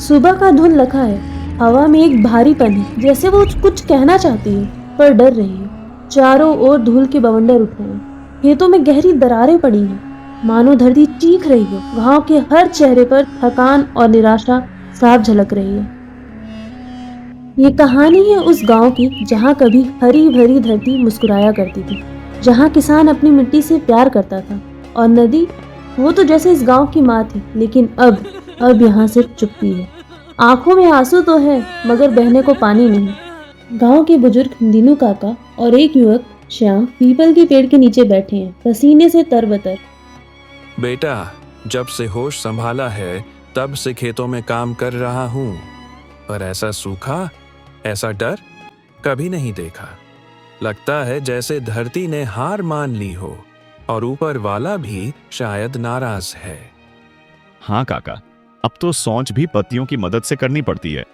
सुबह का धुंध लखा है। हवा में एक भारीपन है, जैसे वो कुछ कहना चाहती है पर डर रही है। चारों ओर धूल के बवंडर उठे हैं। खेतों में गहरी दरारें पड़ी हैं, मानो धरती चीख रही हो। गांव के हर चेहरे पर थकान और निराशा साफ झलक रही है। ये कहानी है उस गांव की जहां कभी हरी भरी धरती मुस्कुराया करती थी, जहां किसान अपनी मिट्टी से प्यार करता था और नदी, वो तो जैसे इस गांव की माँ थी। लेकिन अब यहाँ सिर्फ चुप्पी है। आंखों में आंसू तो है मगर बहने को पानी नहीं। गांव के बुजुर्ग दीनू काका और एक युवक श्याम पीपल के पेड़ के नीचे बैठे हैं, पसीने से तरबतर। बेटा, जब से होश संभाला है तब से खेतों में काम कर रहा हूँ, पर ऐसा सूखा, ऐसा डर कभी नहीं देखा। लगता है जैसे धरती ने हार मान ली हो और ऊपर वाला भी शायद नाराज है। हाँ काका, अब तो सोच भी पत्तियों की मदद से करनी पड़ती है।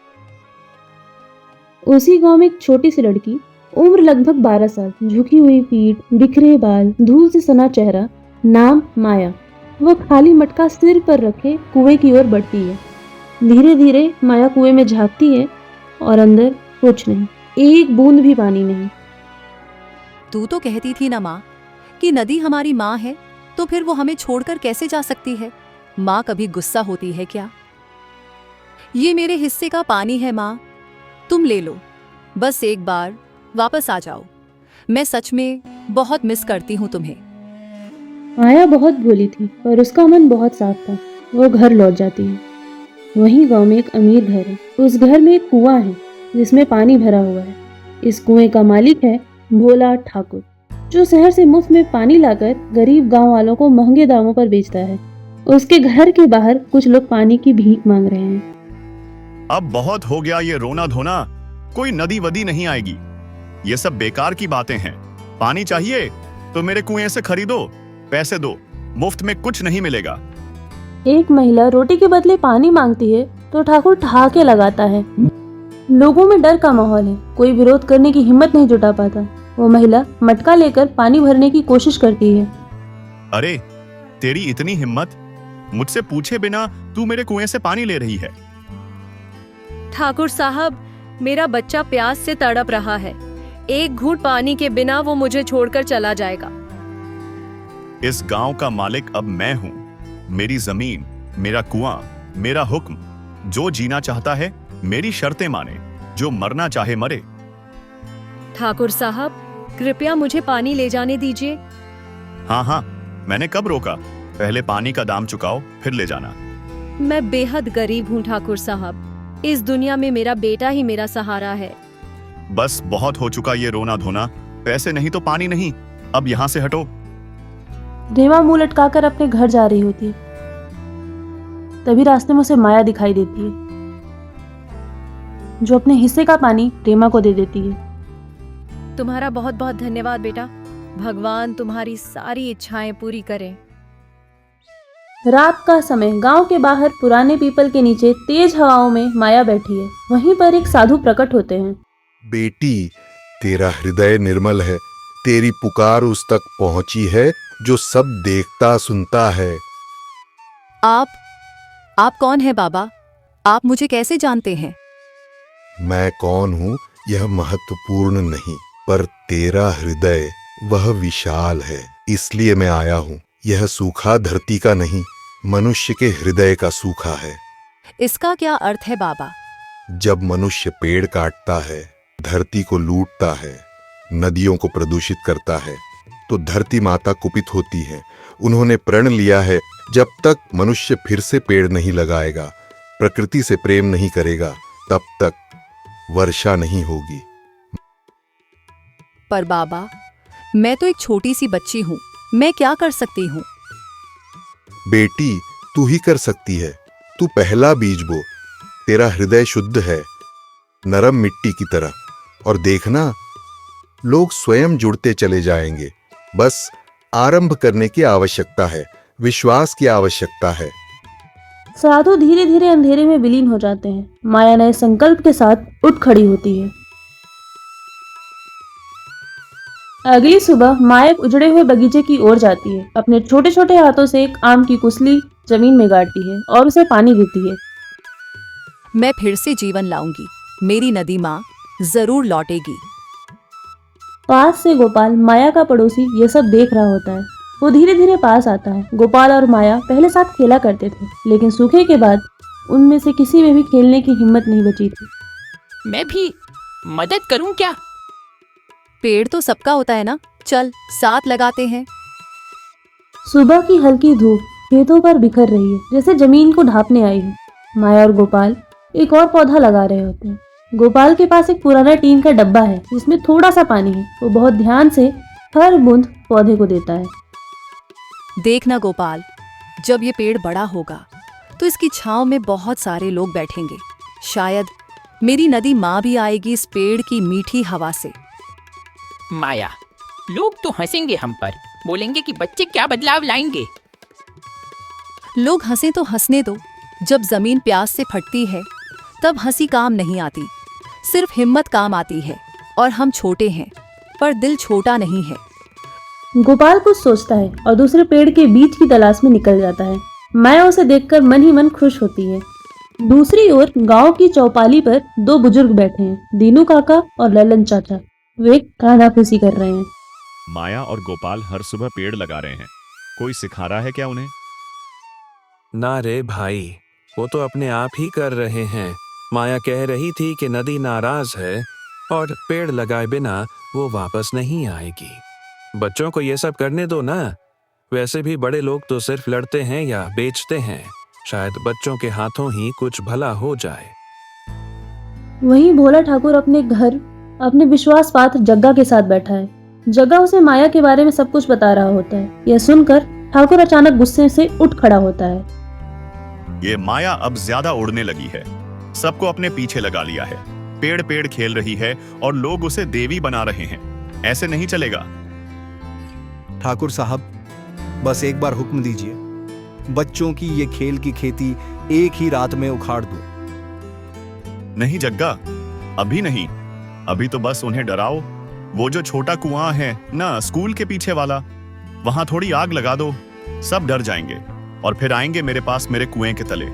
उसी गांव में एक छोटी सी लड़की, उम्र लगभग 12 साल, झुकी हुई पीठ, बिखरे बाल, धूल से सना चेहरा, नाम माया। वो खाली मटका सिर पर रखे कुएं की ओर बढ़ती है। धीरे धीरे माया कुएं में झांकती है और अंदर कुछ नहीं, एक बूंद भी पानी नहीं। तू तो कहती थी ना माँ कि नदी हमारी माँ है, तो फिर वो हमें छोड़कर कैसे जा सकती है? माँ कभी गुस्सा होती है क्या? ये मेरे हिस्से का पानी है माँ, तुम ले लो, बस एक बार वापस आ जाओ। मैं सच में बहुत मिस करती हूँ तुम्हें। माया बहुत भोली थी पर उसका मन बहुत साफ था। वो घर लौट जाती है। वहीं गांव में एक अमीर घर है। उस घर में एक कुआं है जिसमें पानी भरा हुआ है। इस कुएं का मालिक है भोला ठाकुर, जो शहर से मुफ्त में पानी लाकर गरीब गांव वालों को महंगे दामों पर बेचता है। उसके घर के बाहर कुछ लोग पानी की भीख मांग रहे हैं। अब बहुत हो गया ये रोना धोना, कोई नदी वदी नहीं आएगी। ये सब बेकार की बातें हैं। पानी चाहिए तो मेरे कुएं से खरीदो, पैसे दो, मुफ्त में कुछ नहीं मिलेगा। एक महिला रोटी के बदले पानी मांगती है तो ठाकुर ठहाके लगाता है। लोगों में डर का माहौल है, कोई विरोध करने की हिम्मत नहीं जुटा पाता। वो महिला मटका लेकर पानी भरने की कोशिश करती है। अरे, तेरी इतनी हिम्मत, मुझसे पूछे बिना तू मेरे कुएं से पानी ले रही है। ठाकुर साहब, मेरा बच्चा प्यास से तड़प रहा है। एक घूंट पानी के बिना वो मुझे छोड़कर चला जाएगा। इस गांव का मालिक अब मैं हूँ। मेरी जमीन, मेरा कुआं, मेरा हुक्म। जो जीना चाहता है मेरी शर्तें माने, जो मरना चाहे मरे। ठाकुर साहब, कृपया मुझे पानी ले जाने दीजिए। हाँ हाँ, मैंने कब रोका? पहले पानी का दाम चुकाओ, फिर ले जाना। मैं बेहद गरीब हूँ ठाकुर साहब। इस दुनिया में मेरा बेटा ही मेरा सहारा है। बस बहुत हो चुका ये रोना धोना। पैसे नहीं तो पानी नहीं, अब यहाँ से हटो। रेवा मुंह लटकाकर अपने घर जा रही होती है। तभी रास्ते में उसे माया दिखाई देती है, जो अपने हिस्से का पानी रेमा को दे देती है। तुम्हारा बहुत बहुत धन्यवाद बेटा। भगवान तुम्हारी सारी इच्छाएं पूरी करें। रात का समय, गांव के बाहर पुराने पीपल के नीचे तेज हवाओं में माया बैठी है। वहीं पर एक साधु प्रकट होते हैं। बेटी, तेरा हृदय निर्मल है। तेरी पुकार उस तक पहुंची है जो सब देखता सुनता है। आप कौन है बाबा? आप मुझे कैसे जानते हैं? मैं कौन हूं यह महत्वपूर्ण नहीं, पर तेरा हृदय वह विशाल है, इसलिए मैं आया हूं। यह सूखा धरती का नहीं, मनुष्य के हृदय का सूखा है। इसका क्या अर्थ है बाबा? जब मनुष्य पेड़ काटता है, धरती को लूटता है, नदियों को प्रदूषित करता है, तो धरती माता कुपित होती है। उन्होंने प्रण लिया है, जब तक मनुष्य फिर से पेड़ नहीं लगाएगा, प्रकृति से प्रेम नहीं करेगा, तब तक वर्षा नहीं होगी। पर बाबा, मैं तो एक छोटी सी बच्ची हूँ, मैं क्या कर सकती हूँ? बेटी, तू ही कर सकती है। तू पहला बीज बो। तेरा हृदय शुद्ध है, नरम मिट्टी की तरह, और देखना, लोग स्वयं जुड़ते चले जाएंगे। बस आरंभ करने की आवश्यकता है, विश्वास की आवश्यकता है। साधु धीरे धीरे अंधेरे में विलीन हो जाते हैं। माया नए संकल्प के साथ उठ खड़ी होती है। अगली सुबह माया उजड़े हुए बगीचे की ओर जाती है। अपने छोटे छोटे हाथों से एक आम की कुसली जमीन में गाड़ती है और उसे पानी देती है। मैं फिर से जीवन लाऊंगी। मेरी नदी माँ जरूर लौटेगी। पास से गोपाल, माया का पड़ोसी, ये सब देख रहा होता है। वो धीरे धीरे पास आता है। गोपाल और माया पहले साथ खेला करते थे, लेकिन सूखे के बाद उनमें से किसी में भी खेलने की हिम्मत नहीं बची थी। मैं भी मदद करूं क्या? पेड़ तो सबका होता है ना, चल साथ लगाते हैं। सुबह की हल्की धूप खेतों पर बिखर रही है, जैसे जमीन को ढांपने आई हो। माया और गोपाल एक और पौधा लगा रहे होते हैं। गोपाल के पास एक पुराना टीन का डब्बा है जिसमें थोड़ा सा पानी है। वो बहुत ध्यान से हर बूंद पौधे को देता है। देखना गोपाल, जब ये पेड़ बड़ा होगा तो इसकी छांव में बहुत सारे लोग बैठेंगे। शायद मेरी नदी माँ भी आएगी इस पेड़ की मीठी हवा से। माया, लोग तो हंसेंगे हम पर, बोलेंगे कि बच्चे क्या बदलाव लाएंगे। लोग हंसे तो हंसने दो। जब जमीन प्यास से फटती है तब हंसी काम नहीं आती, सिर्फ हिम्मत काम आती है। और हम छोटे हैं पर दिल छोटा नहीं है। गोपाल कुछ सोचता है और दूसरे पेड़ के बीच की तलाश में निकल जाता है। माया उसे देखकर मन ही मन खुश होती है। दूसरी ओर गांव की चौपाली पर दो बुजुर्ग बैठे हैं, दीनू काका और ललन चाचा। वे कानाफूसी कर रहे हैं। माया और गोपाल हर सुबह पेड़ लगा रहे हैं। कोई सिखा रहा है क्या उन्हें? ना रे भाई, वो तो अपने आप ही कर रहे हैं। माया कह रही थी कि नदी नाराज है और पेड़ लगाए बिना वो वापस नहीं आएगी। बच्चों को ये सब करने दो ना। वैसे भी बड़े लोग तो सिर्फ लड़ते हैं या बेचते हैं। शायद बच्चों के हाथों ही कुछ भला हो जाए। वहीं भोला ठाकुर अपने घर अपने विश्वास पात्र जग्गा के साथ बैठा है। जग्गा उसे माया के बारे में सब कुछ बता रहा होता है। यह सुनकर ठाकुर अचानक गुस्से से उठ खड़ा होता है। ये माया अब ज्यादा उड़ने लगी है, सबको अपने पीछे लगा लिया है। पेड़ पेड़ खेल रही है और लोग उसे देवी बना रहे हैं। ऐसे नहीं चलेगा। ठाकुर साहब, बस एक बार हुक्म दीजिए, बच्चों की ये खेल की खेती एक ही रात में उखाड़ दूं। नहीं जग्गा, अभी नहीं। अभी तो बस उन्हें डराओ। वो जो छोटा कुआं है ना, स्कूल के पीछे वाला, वहां थोड़ी आग लगा दो। सब डर जाएंगे और फिर आएंगे मेरे पास, मेरे कुएं के तले।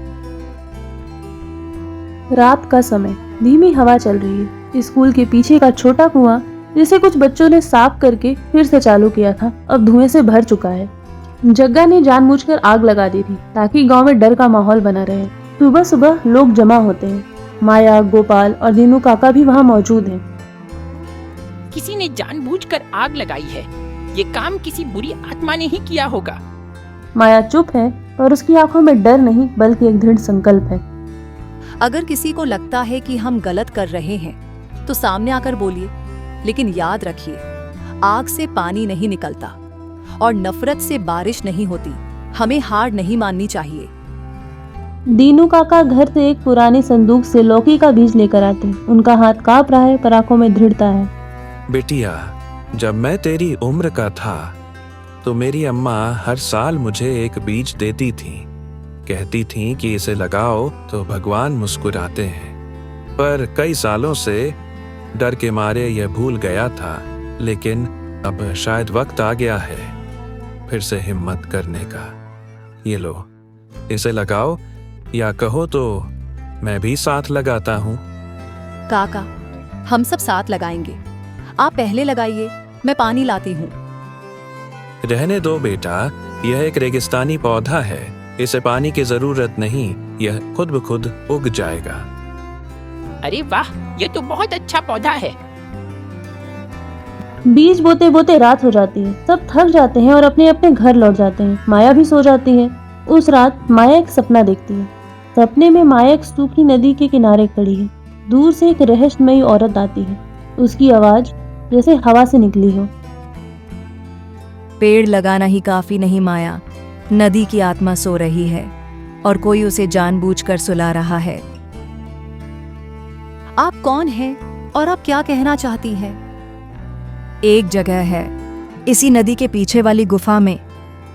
रात का समय, धीमी हवा चल रही है। स्कूल के पीछे का छोटा कुआं, जिसे कुछ बच्चों ने साफ करके फिर से चालू किया था, अब धुएं से भर चुका है। जग्गा ने जानबूझकर आग लगा दी थी ताकि गांव में डर का माहौल बना रहे। सुबह सुबह लोग जमा होते हैं। माया, गोपाल और दीनू काका भी वहां मौजूद हैं। किसी ने जानबूझकर आग लगाई है। ये काम किसी बुरी आत्मा ने ही किया होगा। माया चुप है और उसकी आंखों में डर नहीं बल्कि एक दृढ़ संकल्प है। अगर किसी को लगता है कि हम गलत कर रहे हैं तो सामने आकर बोलिए, लेकिन याद रखिए, आग से पानी नहीं निकलता और नफरत से बारिश नहीं होती। हमें हार नहीं माननी चाहिए। दीनू काका घर से एक पुरानी संदूक से लौकी का बीज लेकर आते हैं। उनका हाथ कांप रहा है पर आंखों में दृढ़ता है। बेटिया, जब मैं तेरी उम्र का था तो मेरी अम्मा हर साल मुझे एक बीज देती थी। कहती थी कि इसे लगाओ तो भगवान मुस्कुराते हैं। पर कई सालों से डर के मारे यह भूल गया था। लेकिन अब शायद वक्त आ गया है फिर से हिम्मत करने का। ये लो, इसे लगाओ, या कहो तो मैं भी साथ लगाता हूँ। काका, हम सब साथ लगाएंगे। आप पहले लगाइए, मैं पानी लाती हूँ। रहने दो बेटा, यह एक रेगिस्तानी पौधा है। इसे पानी की जरूरत नहीं, यह खुद ब खुद उग जाएगा। अरे वाह, ये तो बहुत अच्छा पौधा है। बीज बोते बोते रात हो जाती है। सब थक जाते हैं और अपने अपने घर लौट जाते हैं। माया भी सो जाती है। उस रात माया एक सपना देखती है। सपने में माया एक सूखी नदी के किनारे खड़ी है। दूर से एक रहस्यमयी औरत आती है। उसकी आवाज जैसे हवा से निकली हो। पेड़ लगाना ही काफी नहीं माया, नदी की आत्मा सो रही है और कोई उसे जानबूझकर सुला रहा है। आप कौन हैं और आप क्या कहना चाहती हैं? एक जगह है, इसी नदी के पीछे वाली गुफा में,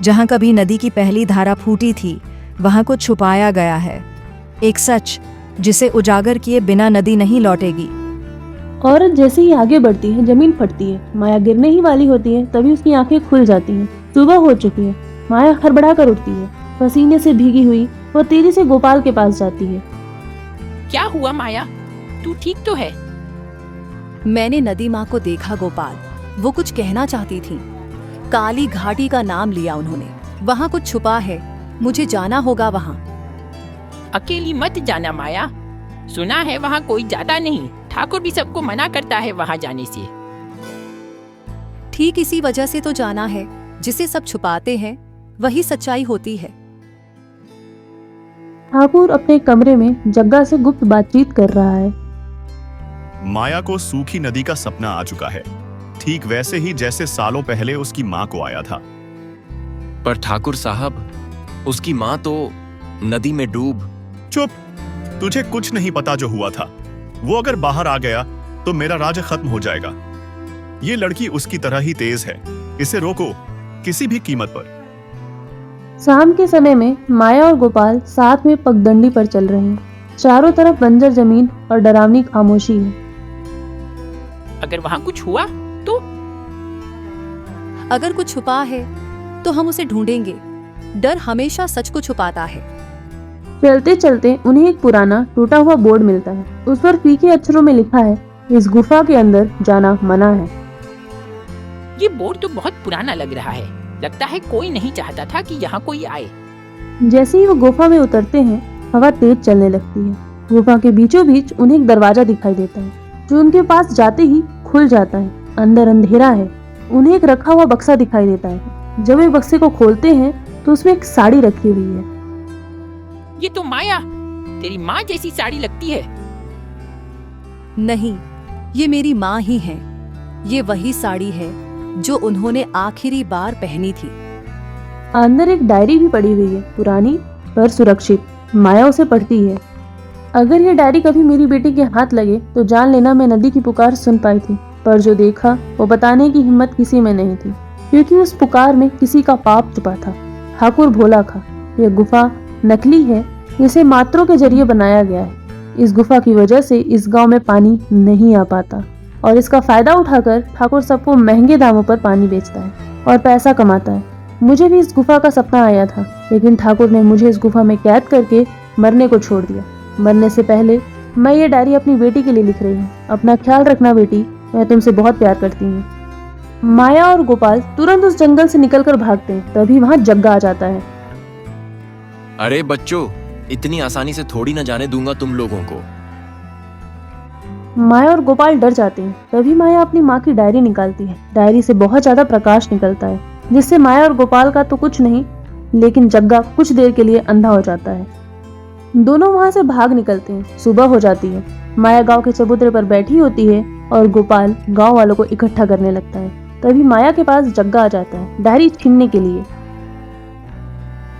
जहां कभी नदी की पहली धारा फूटी थी, वहां कुछ छुपाया गया है। एक सच जिसे उजागर किए बिना नदी नहीं लौटेगी। औरत जैसे ही आगे बढ़ती है, जमीन फटती है। माया गिरने ही वाली होती है, तभी उसकी आंखें खुल जाती हैं। सुबह हो चुकी है। माया हड़बड़ा कर उठती है। पसीने से भीगी हुई वो तेजी से गोपाल के पास जाती है। क्या हुआ माया? तू ठीक तो है? मैंने नदी माँ को देखा गोपाल, वो कुछ कहना चाहती थी। काली घाटी का नाम लिया उन्होंने। वहाँ कुछ छुपा है, मुझे जाना होगा वहाँ। अकेली मत जाना माया, सुना है वहाँ कोई जाता नहीं। ठाकुर भी सबको मना करता है वहाँ जाने से। ठीक इसी वजह से तो जाना है, जिसे सब छुपाते हैं वही सच्चाई होती है। ठाकुर अपने कमरे में जग्गा से गुप्त बातचीत कर रहा है। माया को सूखी नदी का सपना आ चुका है, ठीक वैसे ही जैसे सालों पहले उसकी माँ को आया था। पर ठाकुर साहब, उसकी माँ तो नदी में डूब। चुप, तुझे कुछ नहीं पता जो हुआ था। वो अगर बाहर आ गया तो मेरा राज खत्म हो जाएगा। ये लड़की उसकी तरह ही तेज है, इसे रोको किसी भी कीमत पर। शाम के समय में माया और गोपाल साथ में पगडंडी पर चल रहे हैं। चारों तरफ बंजर जमीन और डरावनी खामोशी है। अगर वहाँ कुछ हुआ तो? अगर कुछ छुपा है तो हम उसे ढूंढेंगे। डर हमेशा सच को छुपाता है। चलते चलते उन्हें एक पुराना टूटा हुआ बोर्ड मिलता है। उस पर फीके अक्षरों में लिखा है, इस गुफा के अंदर जाना मना है। ये बोर्ड तो बहुत पुराना लग रहा है। लगता है कोई नहीं चाहता था कि यहाँ कोई आए। जैसे ही वो गुफा में उतरते हैं, हवा तेज चलने लगती है। गुफा के बीचों बीच उन्हें एक दरवाजा दिखाई देता है, जो उनके पास जाते ही खुल जाता है। अंदर अंधेरा है। उन्हें एक रखा हुआ बक्सा दिखाई देता है। जब वे बक्से को खोलते हैं तो उसमें एक साड़ी रखी हुई है। ये तो माया, तेरी माँ जैसी साड़ी लगती है। नहीं, ये मेरी माँ ही है। ये वही साड़ी है जो उन्होंने आखिरी बार पहनी थी। अंदर एक डायरी भी पड़ी हुई है, पुरानी पर सुरक्षित। माया उसे पढ़ती है। अगर ये डायरी कभी मेरी बेटी के हाथ लगे तो जान लेना मैं नदी की पुकार सुन पाई थी, पर जो देखा वो बताने की हिम्मत किसी में नहीं थी, क्योंकि उस पुकार में किसी का पाप छुपा था। ठाकुर भोला था। यह गुफा नकली है, इसे मात्रों के जरिए बनाया गया है। इस गुफा की वजह से इस गांव में पानी नहीं आ पाता, और इसका फायदा उठाकर ठाकुर सबको महंगे दामों पर पानी बेचता है और पैसा कमाता है। मुझे भी इस गुफा का सपना आया था, लेकिन ठाकुर ने मुझे इस गुफा में कैद करके मरने को छोड़ दिया। मरने से पहले मैं ये डायरी अपनी बेटी के लिए लिख रही हूँ। अपना ख्याल रखना बेटी, मैं तुमसे बहुत प्यार करती हूँ। माया और गोपाल तुरंत उस जंगल से निकलकर भागते हैं। तभी वहाँ जग्गा आ जाता है। अरे बच्चों, इतनी आसानी से थोड़ी न जाने दूंगा तुम लोगों को। माया और गोपाल डर जाते हैं। तभी माया अपनी माँ की डायरी निकालती है। डायरी से बहुत ज्यादा प्रकाश निकलता है, जिससे माया और गोपाल का तो कुछ नहीं, लेकिन जग्गा कुछ देर के लिए अंधा हो जाता है। दोनों वहां से भाग निकलते हैं। सुबह हो जाती है। माया गांव के चबूतरे पर बैठी होती है और गोपाल गांव वालों को इकट्ठा करने लगता है। तभी माया के पास जग्गा आ जाता है, डायरी छीनने के लिए।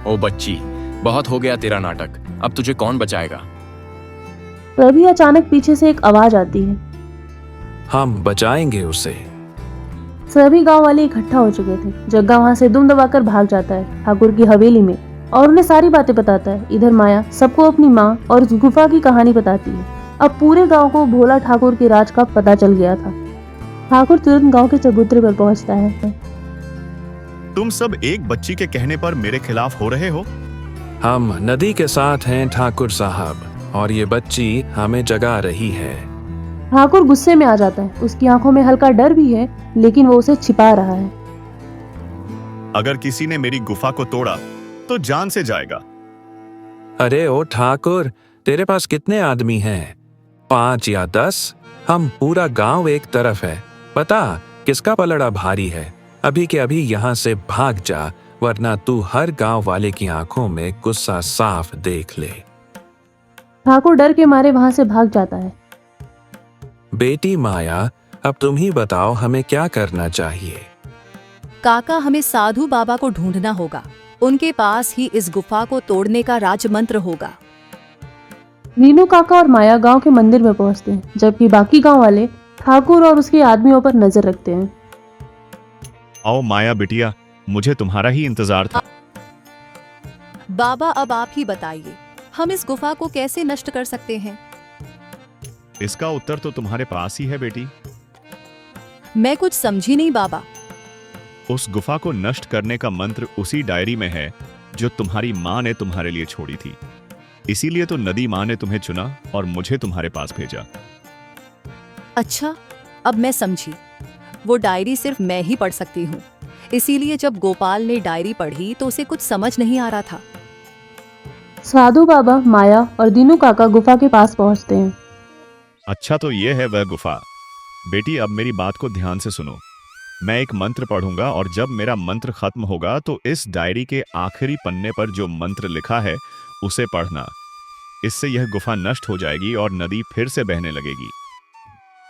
ओ बच्ची, बहुत हो गया तेरा नाटक। अब तुझे कौन बचाएगा? तभी अचानक पीछे से एक आवाज आती है। हम बचाएंगे उसे। सभी गांव वाले इकट्ठा हो चुके थे। जग्गा वहां से दुम दबाकर भाग जाता है ठाकुर की हवेली में और उन्हें सारी बातें बताता है। इधर माया सबको अपनी माँ और उस गुफा की कहानी बताती है। अब पूरे गांव को भोला ठाकुर के राज का पता चल गया था। ठाकुर तुरंत गांव के चबूतरे पर पहुंचता है। तुम सब एक बच्ची के कहने पर मेरे खिलाफ हो रहे हो? हम नदी के साथ हैं ठाकुर साहब, और ये बच्ची हमें जगा रही है। ठाकुर गुस्से में आ जाता है। उसकी आंखों में हल्का डर भी है, लेकिन वो उसे छिपा रहा है। अगर किसी ने मेरी गुफा को तोड़ा तो जान से जाएगा। अरे ओ ठाकुर, तेरे पास कितने आदमी हैं? 5 या 10? हम पूरा गांव एक तरफ है। पता किसका पलड़ा भारी है? अभी के अभी यहाँ से भाग जा, वरना तू हर गांव वाले की आंखों में गुस्सा साफ देख ले। ठाकुर डर के मारे वहां से भाग जाता है। बेटी माया, अब तुम ही बताओ हमें क्या करना चाहिए। काका, हमें साधु बाबा को ढूंढना होगा। उनके पास ही इस गुफा को तोड़ने का राजमंत्र होगा। वीनू काका और माया गांव के मंदिर में पहुंचते हैं, जबकि बाकी गांव वाले ठाकुर और उसके आदमियों पर नजर रखते हैं। आओ माया बिटिया, मुझे तुम्हारा ही इंतजार था। बाबा, अब आप ही बताइए, हम इस गुफा को कैसे नष्ट कर सकते हैं? इसका उत्तर तो तुम्हारे पास ही है बेटी। मैं कुछ समझी नहीं बाबा। उस गुफा को नष्ट करने का मंत्र उसी डायरी में है जो तुम्हारी माँ ने तुम्हारे लिए छोड़ी थी। इसीलिए तो नदी माँ ने तुम्हें चुना और मुझे तुम्हारे पास भेजा। अच्छा, अब मैं समझी। वो डायरी सिर्फ मैं ही पढ़ सकती हूँ, इसीलिए जब गोपाल ने डायरी पढ़ी तो उसे कुछ समझ नहीं आ रहा था। साधु बाबा, माया और दीनू काका गुफा के पास पहुंचते हैं। अच्छा, तो ये है वह गुफा। बेटी, अब मेरी बात को ध्यान से सुनो। मैं एक मंत्र पढ़ूंगा और जब मेरा मंत्र खत्म होगा तो इस डायरी के आखिरी पन्ने पर जो मंत्र लिखा है उसे पढ़ना। इससे यह गुफा नष्ट हो जाएगी और नदी फिर से बहने लगेगी।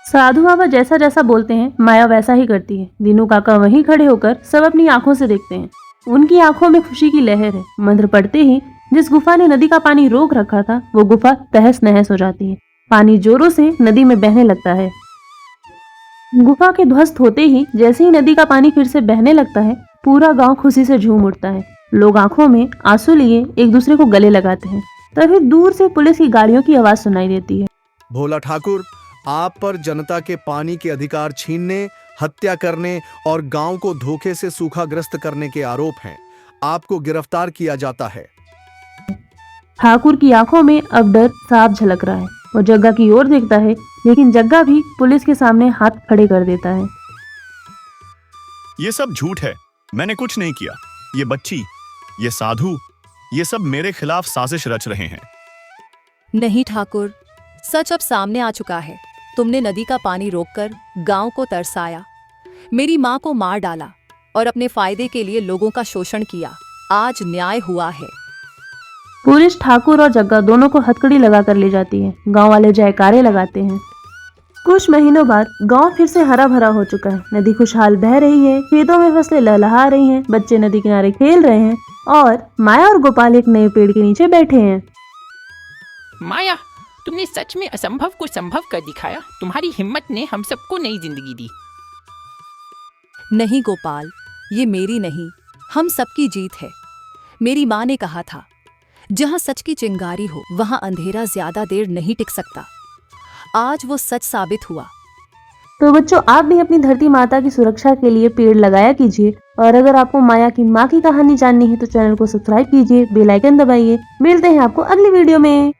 साधु बाबा जैसा जैसा बोलते हैं माया वैसा ही करती है। दीनू काका वहीं खड़े होकर सब अपनी आंखों से देखते हैं। उनकी आंखों में खुशी की लहर है। मंत्र पढ़ते ही जिस गुफा ने नदी का पानी रोक रखा था वो गुफा तहस नहस हो जाती है। पानी जोरों से नदी में बहने लगता है। गुफा के ध्वस्त होते ही जैसे ही नदी का पानी फिर से बहने लगता है, पूरा गांव खुशी से झूम उठता है। लोग आंखों में आंसू लिए एक दूसरे को गले लगाते हैं। तभी दूर से पुलिस की गाड़ियों की आवाज सुनाई देती है। भोला ठाकुर, आप पर जनता के पानी के अधिकार छीनने, हत्या करने और गांव को धोखे से सूखाग्रस्त करने के आरोप हैं। आपको गिरफ्तार किया जाता है। ठाकुर की आंखों में अब डर साफ झलक रहा है। वो जग्गा की ओर देखता है, लेकिन जग्गा भी पुलिस के सामने हाथ खड़े कर देता है। ये सब झूठ है, मैंने कुछ नहीं किया। ये बच्ची, ये साधु, ये सब मेरे खिलाफ साजिश रच रहे हैं। नहीं ठाकुर, सच अब सामने आ चुका है। तुमने नदी का पानी रोककर गांव को तरसाया, मेरी माँ को मार डाला और अपने फायदे के लिए लोगों का शोषण किया। आज न्याय हुआ है। पुलिस ठाकुर और जग्गा दोनों को हथकड़ी लगाकर ले जाती है। गांव वाले जयकारे लगाते हैं। कुछ महीनों बाद गांव फिर से हरा भरा हो चुका है। नदी खुशहाल बह रही है, खेतों में फसलें लहलहा रही हैं, बच्चे नदी किनारे खेल रहे हैं और माया और गोपाल एक नए पेड़ के नीचे बैठे हैं। माया, तुमने सच में असंभव को संभव कर दिखाया। तुम्हारी हिम्मत ने हम सबको नई जिंदगी दी। नहीं गोपाल, ये मेरी नहीं, हम सबकी जीत है। मेरी माँ ने कहा था, जहाँ सच की चिंगारी हो वहाँ अंधेरा ज्यादा देर नहीं टिक सकता। आज वो सच साबित हुआ। तो बच्चों, आप भी अपनी धरती माता की सुरक्षा के लिए पेड़ लगाया कीजिए। और अगर आपको माया की माँ की कहानी जाननी है तो चैनल को सब्सक्राइब कीजिए, बेल आइकन दबाइए। मिलते हैं आपको अगली वीडियो में।